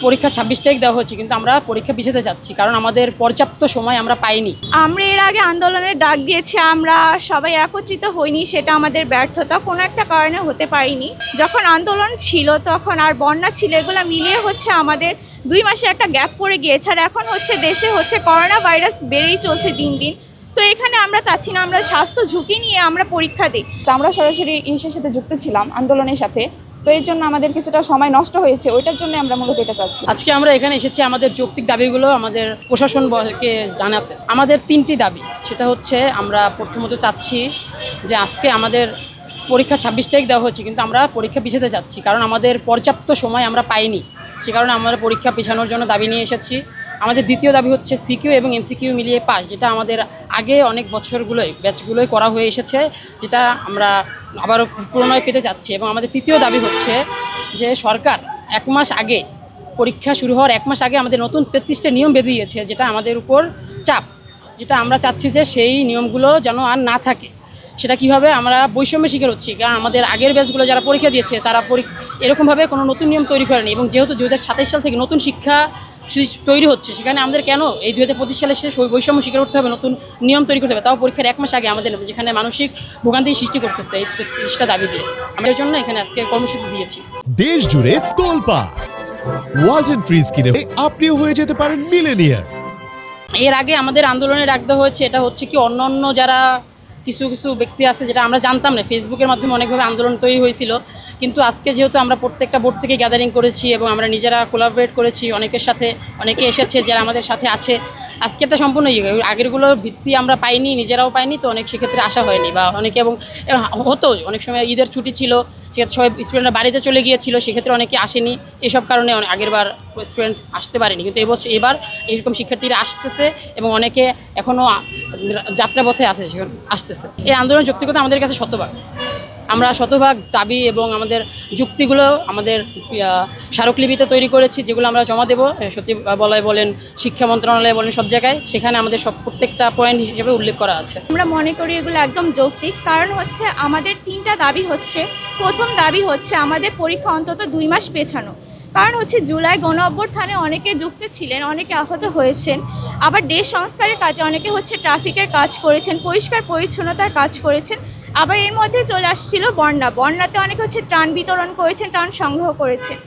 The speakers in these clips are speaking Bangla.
পরীক্ষা ২৬ তারিখ দেওয়া হয়েছে, কিন্তু আমরা পরীক্ষা পিছাতে যাচ্ছি কারণ আমাদের পর্যাপ্ত সময় আমরা পাইনি। আমরা এর আগে আন্দোলনের ডাক দিয়েছি, আমরা সবাই একত্রিত হইনি, সেটা আমাদের ব্যর্থতা, কোনো একটা কারণে হতে পারিনি। যখন আন্দোলন ছিল তখন আর বন্যা ছিল, এগুলো মিলিয়ে আমাদের 2 মাসে একটা গ্যাপ পড়ে গিয়েছে। আর এখন দেশে করোনা ভাইরাস বেড়েই চলছে দিন দিন। তো এখানে আমরা চাচ্ছি না আমরা স্বাস্থ্য ঝুঁকি নিয়ে আমরা পরীক্ষা দিই। আমরা সরাসরি ইসের সাথে যুক্ত ছিলাম আন্দোলনের সাথে, তো এর জন্য আমাদের কিছুটা সময় নষ্ট হয়েছে, ওইটার জন্য আমরা মূলত এটা চাচ্ছি। আজকে আমরা এখানে এসেছি আমাদের যৌক্তিক দাবিগুলো আমাদের প্রশাসনকে জানাতে। আমাদের 3টি দাবি, সেটা হচ্ছে আমরা প্রথমত চাচ্ছি যে আজকে আমাদের পরীক্ষা ২৬ তারিখ দেওয়া হয়েছে, কিন্তু আমরা পরীক্ষা পিছাতে যাচ্ছি কারণ আমাদের পর্যাপ্ত সময় আমরা পাইনি। সে কারণে আমরা পরীক্ষা পেছানোর জন্য দাবি নিয়ে এসেছি। আমাদের দ্বিতীয় দাবি হচ্ছে সিকিউ এবং এমসিকিউ মিলিয়ে পাস, যেটা আমাদের আগে অনেক ব্যাচগুলোই করা হয়ে এসেছে, যেটা আমরা আবারও পুনরায় পেতে যাচ্ছি। এবং আমাদের তৃতীয় দাবি হচ্ছে যে সরকার 1 মাস আগে, পরীক্ষা শুরু হওয়ার 1 মাস আগে আমাদের নতুন 33টা নিয়ম বেঁধে দিয়েছে, যেটা আমাদের উপর চাপ, যেটা আমরা চাচ্ছি যে সেই নিয়মগুলো যেন আর না থাকে। সেটা কীভাবে আমরা বৈষম্যের শিকার হচ্ছি, কারণ আমাদের আগের ব্যাচগুলো যারা পরীক্ষা দিয়েছে তারা এরকমভাবে কোনো নতুন নিয়ম তৈরি করেনি। এবং যেহেতু 2027 সাল থেকে নতুন শিক্ষা তৈরি হচ্ছে, সেখানে আমাদের কেন এই 2025 সালে শেষ বৈষম্য শিকার করতে হবে, নতুন নিয়ম তৈরি করতে হবে, তাও পরীক্ষার 1 মাস আগে আমাদের, যেখানে মানসিক ভোগান্তি সৃষ্টি করতেছে এই 33টা দাবি দিয়ে। আমরা এর জন্য এখানে আজকে কর্মসূচি দিয়েছি। দেশ জুড়ে তোলপাড়, ওয়ালটন ফ্রিজ কিনে আপনিও হয়ে যেতে পারেন মিলেনিয়ার। এর আগে আমাদের আন্দোলনে ডাক দেওয়া হয়েছে, এটা হচ্ছে কি অন্য যারা কিছু ব্যক্তি আছে, যেটা আমরা জানতাম না, ফেসবুকের মাধ্যমে অনেকভাবে আন্দোলন তৈরি হয়েছিল। কিন্তু আজকে যেহেতু আমরা প্রত্যেকটা বোর্ড থেকে গ্যাদারিং করেছি এবং আমরা নিজেরা কোলাবরেট করেছি অনেকের সাথে, অনেকে এসেছে যারা আমাদের সাথে আছে, আজকে একটা সম্পূর্ণ আগেরগুলোর ভিত্তি আমরা পাইনি, নিজেরাও পাইনি, তো অনেক সেক্ষেত্রে আসা হয়নি বা অনেকে, এবং হতো অনেক সময় ঈদের ছুটি ছিল, সেক্ষেত্রে সবাই স্টুডেন্টরা বাড়িতে চলে গিয়েছিল, সেক্ষেত্রে অনেকে আসেনি। এসব কারণে আগেরবার স্টুডেন্ট আসতে পারেনি, কিন্তু এবার এরকম শিক্ষার্থীরা আসতেছে এবং অনেকে এখনও যাত্রাপথে আছে, আসতেছে। এই আন্দোলন যৌক্তিকতা আমাদের কাছে শতভাগ, আমরা শতভাগ দাবি এবং আমাদের যুক্তিগুলো আমাদের স্মারকলিপিতে তৈরি করেছি, যেগুলো আমরা জমা দেবো সচিবালয় বলেন, শিক্ষা মন্ত্রণালয় বলেন, সব জায়গায়, সেখানে আমাদের প্রত্যেকটা পয়েন্ট হিসেবে উল্লেখ করা আছে। আমরা মনে করি এগুলো একদম যৌক্তিক, কারণ আমাদের 3টা দাবি হচ্ছে। প্রথম দাবি হচ্ছে আমাদের পরীক্ষা অন্তত 2 মাস পেছানো, কারণ জুলাই গণ অভ্যুত্থানে অনেকে যুক্ত ছিলেন, অনেকে আহত হয়েছেন। আবার দেশ সংস্কারের কাজে অনেকে ট্রাফিকের কাজ করেছেন, পরিষ্কার পরিচ্ছন্নতার কাজ করেছেন। আবার এর মধ্যে চলে আসছিল বন্যাতে অনেকে ত্রাণ বিতরণ করেছেন, ত্রাণ সংগ্রহ করেছেন।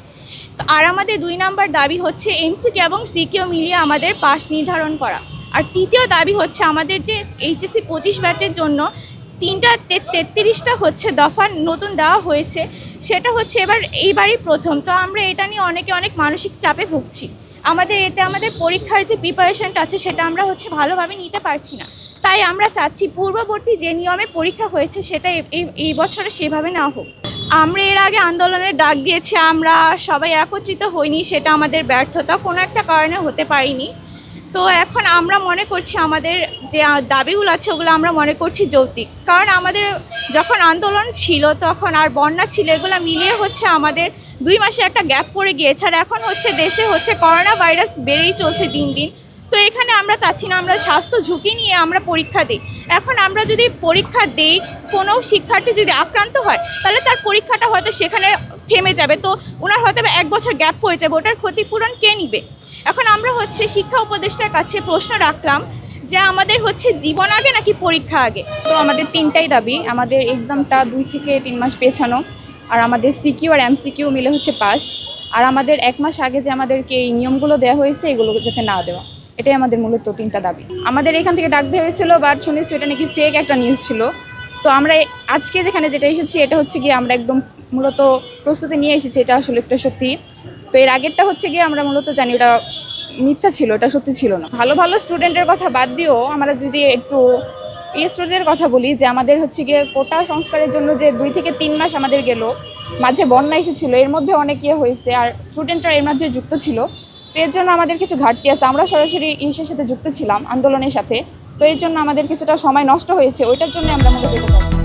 আর আমাদের 2 নম্বর দাবি হচ্ছে এমসিকিউ এবং সিকিউ মিলিয়ে আমাদের পাস নির্ধারণ করা। আর তৃতীয় দাবি হচ্ছে আমাদের যে এইচএসসি 25 ব্যাচের জন্য 33টা দফা নতুন দেওয়া হয়েছে, সেটা এইবারই প্রথম। তো আমরা এটা নিয়ে অনেক মানসিক চাপে ভুগছি। আমাদের পরীক্ষার যে প্রিপারেশনটা আছে সেটা আমরা ভালোভাবে নিতে পারছি না। তাই আমরা চাচ্ছি পূর্ববর্তী যে নিয়মে পরীক্ষা হয়েছে সেটা এই বছরে সেভাবে না হোক। আমরা এর আগে আন্দোলনের ডাক দিয়েছি, আমরা সবাই একত্রিত হইনি, সেটা আমাদের ব্যর্থতা, কোনো একটা কারণে হতে পারিনি। তো এখন আমরা মনে করছি আমাদের যে দাবিগুলো আছে ওগুলো আমরা মনে করছি যৌক্তিক, কারণ আমাদের যখন আন্দোলন ছিল তখন আর বন্যা ছিল, এগুলো মিলিয়ে আমাদের 2 মাসে একটা গ্যাপ পড়ে গিয়েছে। আর এখন দেশে করোনা ভাইরাস বেড়েই চলছে দিন দিন। তো এখানে আমরা চাচ্ছি না আমরা স্বাস্থ্য ঝুঁকি নিয়ে আমরা পরীক্ষা দিই। এখন আমরা যদি পরীক্ষা দিই, কোনো শিক্ষার্থী যদি আক্রান্ত হয় তাহলে তার পরীক্ষাটা হয়তো সেখানে থেমে যাবে, তো ওনার হয়তো 1 বছর গ্যাপ পড়ে যাবে, ওটার ক্ষতিপূরণ কে নিবে? এখন আমরা শিক্ষা উপদেষ্টার কাছে প্রশ্ন রাখলাম যে আমাদের জীবন আগে নাকি পরীক্ষা আগে? তো আমাদের 3টাই দাবি, আমাদের এক্সামটা 2 থেকে 3 মাস পেছানো, আর আমাদের সিকিউ আর এমসিকিউ মিলে পাস, আর আমাদের 1 মাস আগে যে আমাদেরকে এই নিয়মগুলো দেওয়া হয়েছে এগুলো যাতে না দেওয়া। এটাই আমাদের মূলত 3টা দাবি। আমাদের এখান থেকে ডাক দেওয়া হয়েছিল, বাট শুনেছি এটা নাকি ফেক একটা নিউজ ছিল। তো আমরা আজকে যেখানে যেটা এসেছি এটা গিয়ে আমরা একদম মূলত প্রস্তুতি নিয়ে এসেছি, এটা আসলে একটা সত্যি। তো এর আগেরটা গিয়ে আমরা মূলত জানি ওটা মিথ্যা ছিল, এটা সত্যি ছিল না। ভালো স্টুডেন্টের কথা বাদ দিয়েও আমরা যদি একটু স্টুডেন্টের কথা বলি, যে আমাদের গিয়ে কোটা সংস্কারের জন্য যে 2 থেকে 3 মাস আমাদের গেল, মাঝে বন্যা এসেছিলো, এর মধ্যে অনেক হয়েছে, আর স্টুডেন্টরা এর মধ্যে যুক্ত ছিল। তো এর জন্য আমাদের কিছু ঘাটতি আছে। আমরা সরাসরি ইসের সাথে যুক্ত ছিলাম আন্দোলনের সাথে, তো এর জন্য আমাদের কিছুটা সময় নষ্ট হয়েছে, ওইটার জন্য আমরা মূলত এটা চাচ্ছি।